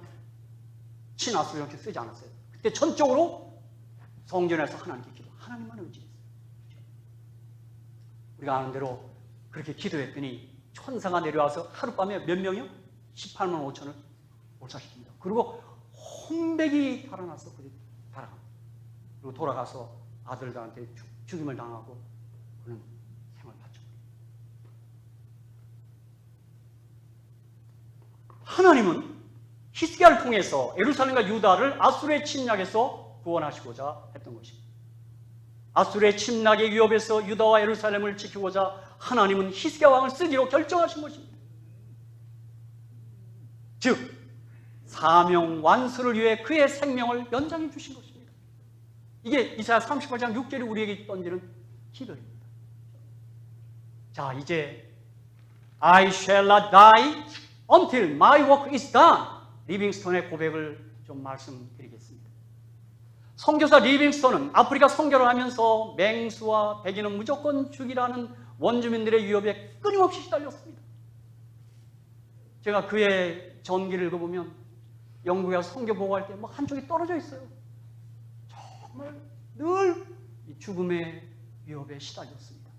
친아수르 정책 쓰지 않았어요. 그때 전적으로 성전에서 하나님께 기도, 하나님만 의지했어요. 우리가 아는 대로 그렇게 기도했더니 천사가 내려와서 하룻밤에 몇 명이요? 18만 5천을 몰살시킵니다. 그리고 홍백이 달아나서 달아갑니다. 그리고 돌아가서 아들들한테 죽임을 당하고 그는 생을 바쳐버립니다. 하나님은 히스기야를 통해서 예루살렘과 유다를 아수르의 침략에서 구원하시고자 했던 것입니다. 아수르의 침략의 위협에서 유다와 예루살렘을 지키고자 하나님은 히스기야 왕을 쓰기로 결정하신 것입니다. 즉 사명 완수를 위해 그의 생명을 연장해 주신 것입니다. 이게 이사야 38장 6절이 우리에게 던지는 기도입니다. 자, 이제 I shall not die until my work is done, 리빙스톤의 고백을 좀 말씀드리겠습니다. 선교사 리빙스톤은 아프리카 선교를 하면서 맹수와 백인은 무조건 죽이라는 원주민들의 위협에 끊임없이 시달렸습니다. 제가 그의 전기를 읽어보면 영국에 선교 보고할 때 막 한쪽이 떨어져 있어요. 정말 늘 죽음의 위협에 시달렸습니다.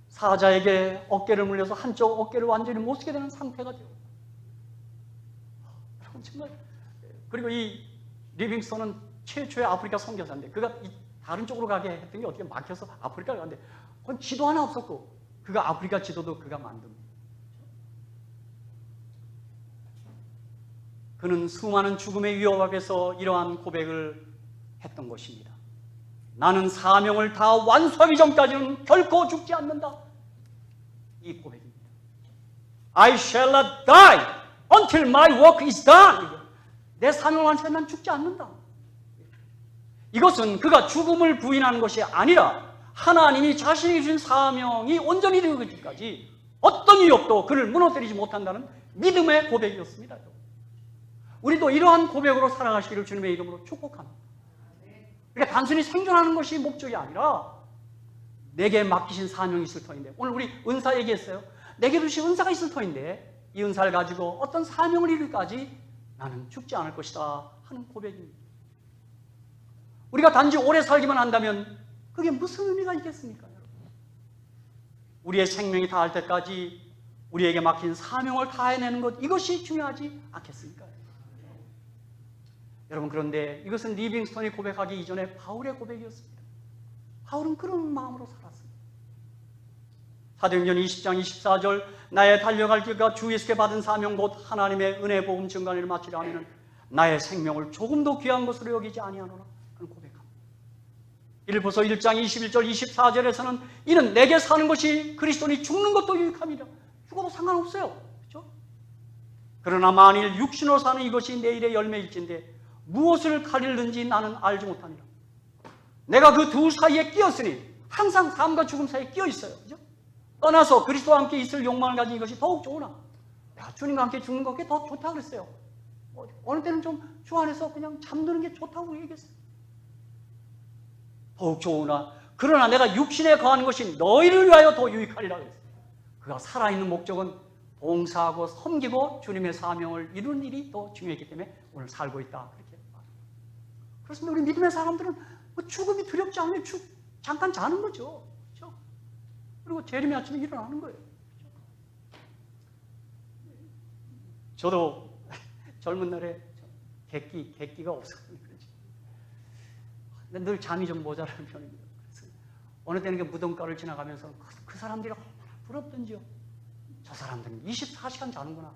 사자에게 어깨를 물려서 한쪽 어깨를 완전히 못 쓰게 되는 상태가 돼요. 정말. 그리고 이 리빙스톤은 최초의 아프리카 선교사인데 그가 다른 쪽으로 가게 했던 게 어떻게 막혀서 아프리카를 갔는데 그건 지도 하나 없었고 그가 아프리카 지도도 그가 만듭니다. 그는 수많은 죽음의 위협 앞에서 이러한 고백을 했던 것입니다. 나는 사명을 다 완수하기 전까지는 결코 죽지 않는다. 이 고백입니다. I shall not die until my work is done. 내 사명을 완수하면 난 죽지 않는다. 이것은 그가 죽음을 부인하는 것이 아니라 하나님이 자신이 주신 사명이 온전히 되기까지 어떤 위협도 그를 무너뜨리지 못한다는 믿음의 고백이었습니다. 우리도 이러한 고백으로 살아가시기를 주님의 이름으로 축복합니다. 그러니까 단순히 생존하는 것이 목적이 아니라 내게 맡기신 사명이 있을 터인데, 오늘 우리 은사 얘기했어요. 내게 주신 은사가 있을 터인데 이 은사를 가지고 어떤 사명을 이루기까지 나는 죽지 않을 것이다 하는 고백입니다. 우리가 단지 오래 살기만 한다면 그게 무슨 의미가 있겠습니까? 우리의 생명이 다할 때까지 우리에게 맡긴 사명을 다해내는 것, 이것이 중요하지 않겠습니까? 여러분, 그런데 이것은 리빙스턴이 고백하기 이전에 바울의 고백이었습니다. 바울은 그런 마음으로 살았습니다. 사도행전 20장 24절 나의 달려갈 길과 주 예수께 받은 사명 곧 하나님의 은혜 복음 증거를 마치려 하면 나의 생명을 조금도 귀한 것으로 여기지 아니하노라. 그런 고백합니다. 빌립보서 1장 21절 24절에서는 이는 내게 사는 것이 그리스도니 죽는 것도 유익함이라. 죽어도 상관없어요. 그렇죠? 그러나 만일 육신으로 사는 이것이 내일의 열매일진데 무엇을 가릴는지 나는 알지 못하니라. 내가 그 두 사이에 끼었으니 항상 삶과 죽음 사이에 끼어 있어요. 그죠? 떠나서 그리스도와 함께 있을 욕망을 가진 이것이 더욱 좋으나 주님과 함께 죽는 것이 더 좋다고 그랬어요. 어느 때는 좀 주 안에서 그냥 잠드는 게 좋다고 얘기했어요. 더욱 좋으나 그러나 내가 육신에 거하는 것이 너희를 위하여 더 유익하리라 그랬어요. 그가 살아있는 목적은 봉사하고 섬기고 주님의 사명을 이루는 일이 더 중요했기 때문에 오늘 살고 있다. 그렇게 말합니다. 그렇습니다. 우리 믿음의 사람들은 뭐 죽음이 두렵지 않으면 잠깐 자는 거죠. 그렇죠? 그리고 재림의 아침에 일어나는 거예요. 그렇죠? 저도 젊은 날에 객기가 없었거든요. 늘 잠이 좀 모자라는 편입니다. 그래서 어느 때는 그 무덤가를 지나가면서 그 사람들이 얼마나 부럽던지요. 저 사람들은 24시간 자는구나.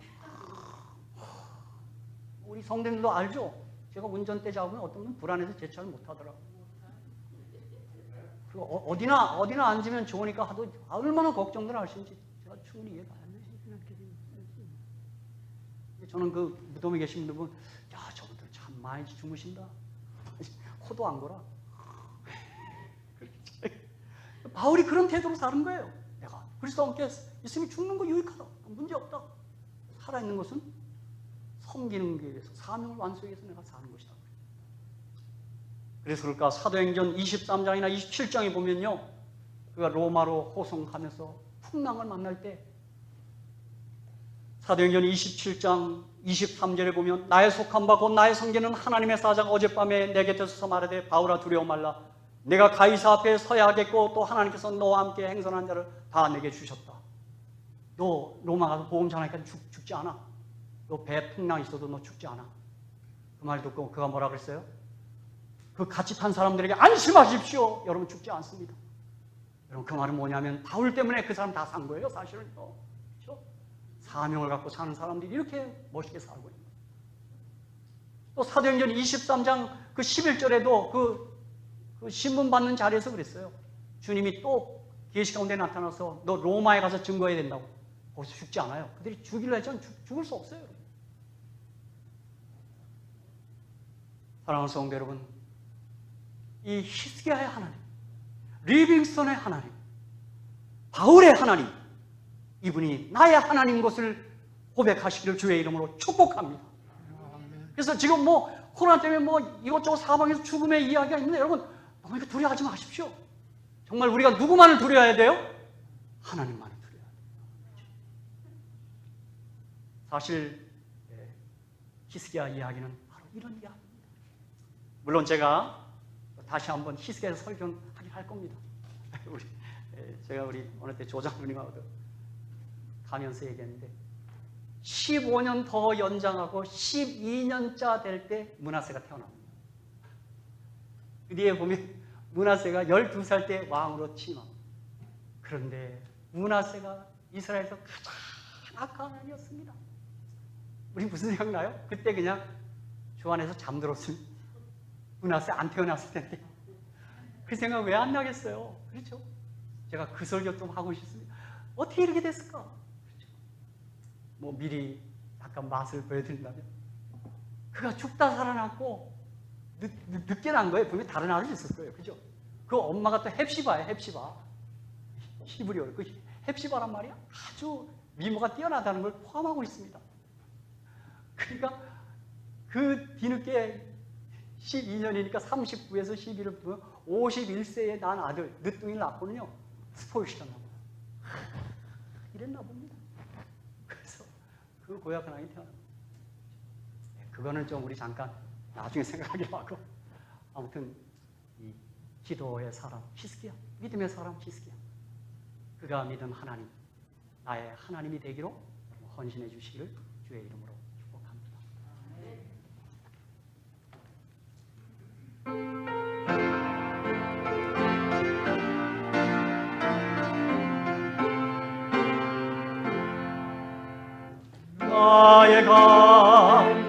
우리 성도님도 알죠? 제가 운전대 잡으면 어떤 분 불안해서 제차를 못하더라고요. 그리고 어디나 앉으면 좋으니까 하도 얼마나 걱정들 하시는지 제가 충분히 이해가 안 되시는 저는 그 무덤에 계신 분들 야, 저분들 참 많이 주무신다. 코도 안 골아. 바울이 그런 태도로 사는 거예요. 내가 그리스도와 함께 있으면 죽는 거 유익하다. 문제 없다. 살아있는 것은 섬기는 게 위해서 사명을 완수하기 위해서 내가 사는 것이다. 그래서 그럴까 사도행전 23장이나 27장에 보면요. 그가 로마로 호송하면서 풍랑을 만날 때 사도행전 27장 23절에 보면 나의 속한 바 곧 나의 성기는 하나님의 사자가 어젯밤에 내 곁에 서서 말하되 바울아 두려워 말라. 내가 가이사 앞에 서야 하겠고 또 하나님께서 너와 함께 행선한 자를 다 내게 주셨다. 너 로마 가서 복음 전하니까 죽지 않아. 너 배 풍랑 있어도 너 죽지 않아. 그 말 듣고 그가 뭐라 그랬어요? 그 같이 탄 사람들에게 안심하십시오. 여러분 죽지 않습니다. 여러분 그 말은 뭐냐면 바울 때문에 그 사람 다 산 거예요. 사실은 그렇죠? 사명을 갖고 사는 사람들이 이렇게 멋있게 살고 있는 거예요. 또 사도행전 23장 그 11절에도 그 신문 받는 자리에서 그랬어요. 주님이 또 계시 가운데 나타나서 너 로마에 가서 증거해야 된다고. 거기서 죽지 않아요. 그들이 죽이려 했지만 죽을 수 없어요. 사랑하는 성도 여러분, 이 히스기야의 하나님, 리빙스턴의 하나님, 바울의 하나님, 이분이 나의 하나님 것을 고백하시기를 주의 이름으로 축복합니다. 그래서 지금 뭐 코로나 때문에 뭐 이것저것 사방에서 죽음의 이야기가 있는데 여러분 너무 이거 두려워하지 마십시오. 정말 우리가 누구만을 두려워해야 돼요? 하나님만을 두려워해야 돼요. 사실 히스기야 이야기는 바로 이런 이야기입니다. 물론 제가 다시 한번 히스기야에서 설교하긴 할 겁니다. 제가 우리 어느 때 조장님하고 가면서 얘기했는데 15년 더 연장하고 12년차 될 때 므낫세가 태어납니다. 그 뒤에 보면 므낫세가 12살 때 왕으로 취임합니다. 그런데 므낫세가 이스라엘에서 가장 악한 아이였습니다. 우리 무슨 생각나요? 그때 그냥 주 안에서 잠들었으면 므낫세 안 태어났을 텐데 그 생각 왜 안 나겠어요? 그렇죠? 제가 그 설교 좀 하고 싶습니다. 어떻게 이렇게 됐을까? 그렇죠? 뭐 미리 약간 맛을 보여드린다면 그가 죽다 살아났고 늦게 난 거예요. 분명히 다른 아들이 있을 거예요. 그죠? 그 엄마가 또 헵시바예요. 헵시바. 히브리어. 그 헵시바란 말이야 아주 미모가 뛰어나다는 걸 포함하고 있습니다. 그러니까 그 뒤늦게 12년이니까 39에서 11을 보면 51세에 난 아들 늦둥이를 낳고는요 스포일시켰나 봐요. 이랬나 봅니다. 그래서 그 고약한 아이 태어납니다. 그거는 좀 우리 잠깐 나중에 생각하기로 하고 아무튼 이 기도의 사람 히스기야, 믿음의 사람 히스기야, 그가 믿은 하나님, 나의 하나님이 되기로 헌신해 주시기를 주의 이름으로 축복합니다. 내가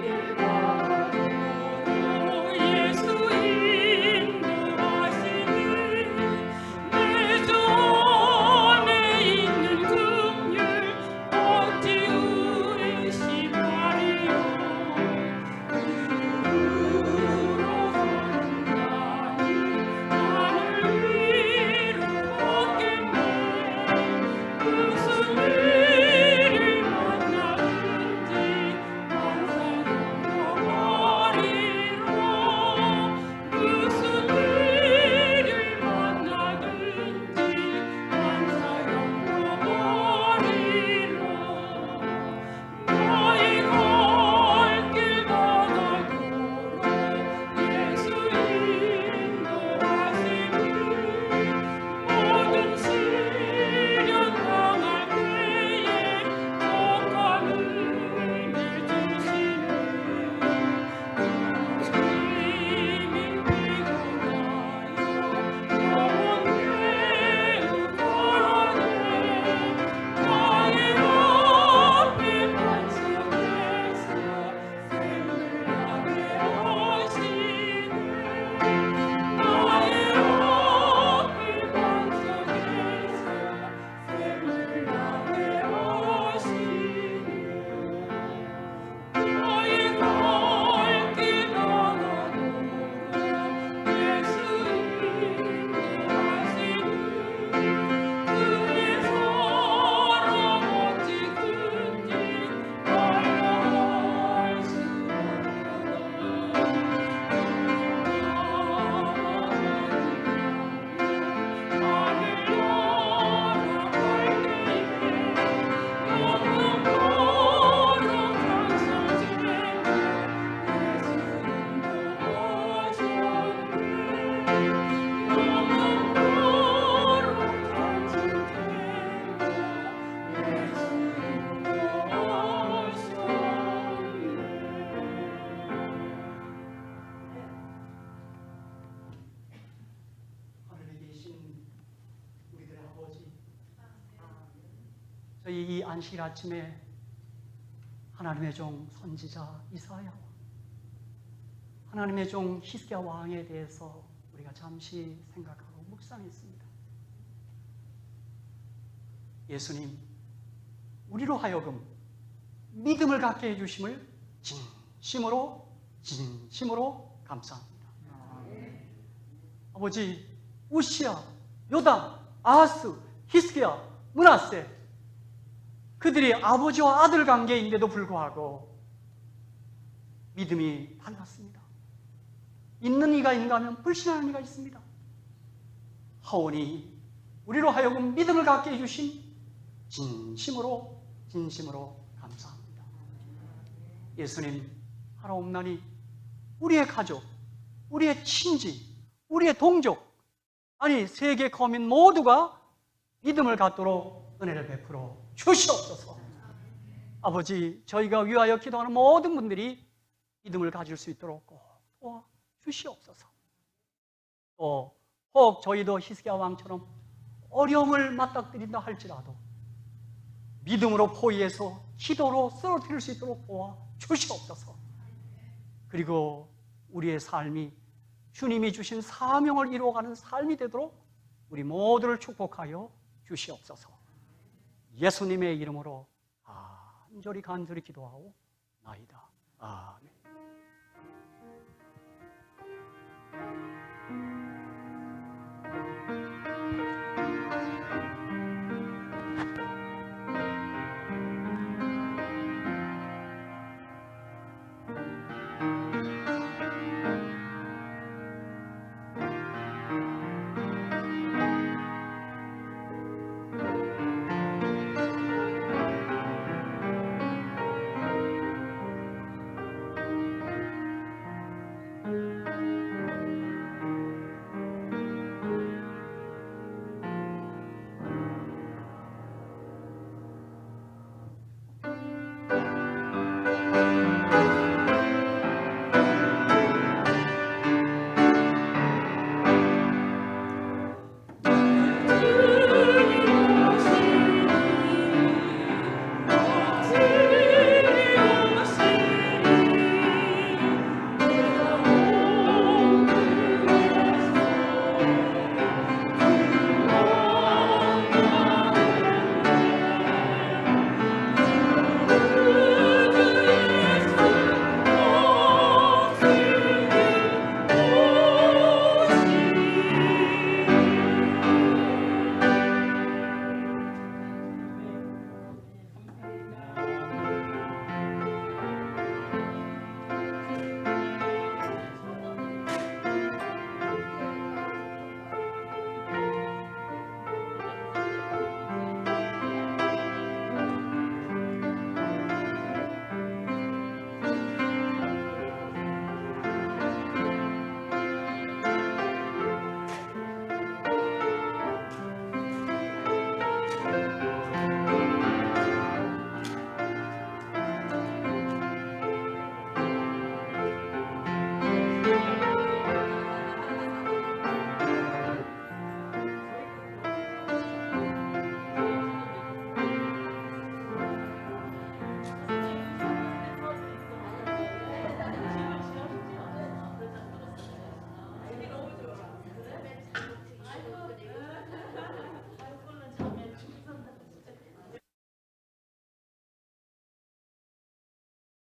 저희 이 안식 아침에 하나님의 종 선지자 이사야와 하나님의 종 히스기야 왕에 대해서 우리가 잠시 생각하고 묵상했습니다. 예수님, 우리로 하여금 믿음을 갖게 해주심을 진심으로 감사합니다. 아버지, 우시야, 요담, 아하스, 히스기야, 므낫세, 그들이 아버지와 아들 관계인데도 불구하고 믿음이 달랐습니다. 있는 이가 있는가 하면 불신하는 이가 있습니다. 하오니 우리로 하여금 믿음을 갖게 해주신 진심으로 감사합니다. 예수님, 하나옵나니 우리의 가족, 우리의 친지, 우리의 동족, 아니 세계 거민 모두가 믿음을 갖도록 은혜를 베풀어 주시옵소서. 아버지, 저희가 위하여 기도하는 모든 분들이 믿음을 가질 수 있도록 꼭 도와주시옵소서. 또 혹 저희도 히스기야 왕처럼 어려움을 맞닥뜨린다 할지라도 믿음으로 포위해서 기도로 쓰러뜨릴 수 있도록 도와주시옵소서. 그리고 우리의 삶이 주님이 주신 사명을 이루어가는 삶이 되도록 우리 모두를 축복하여 주시옵소서. 예수님의 이름으로 간절히 기도하오 나이다. 아멘.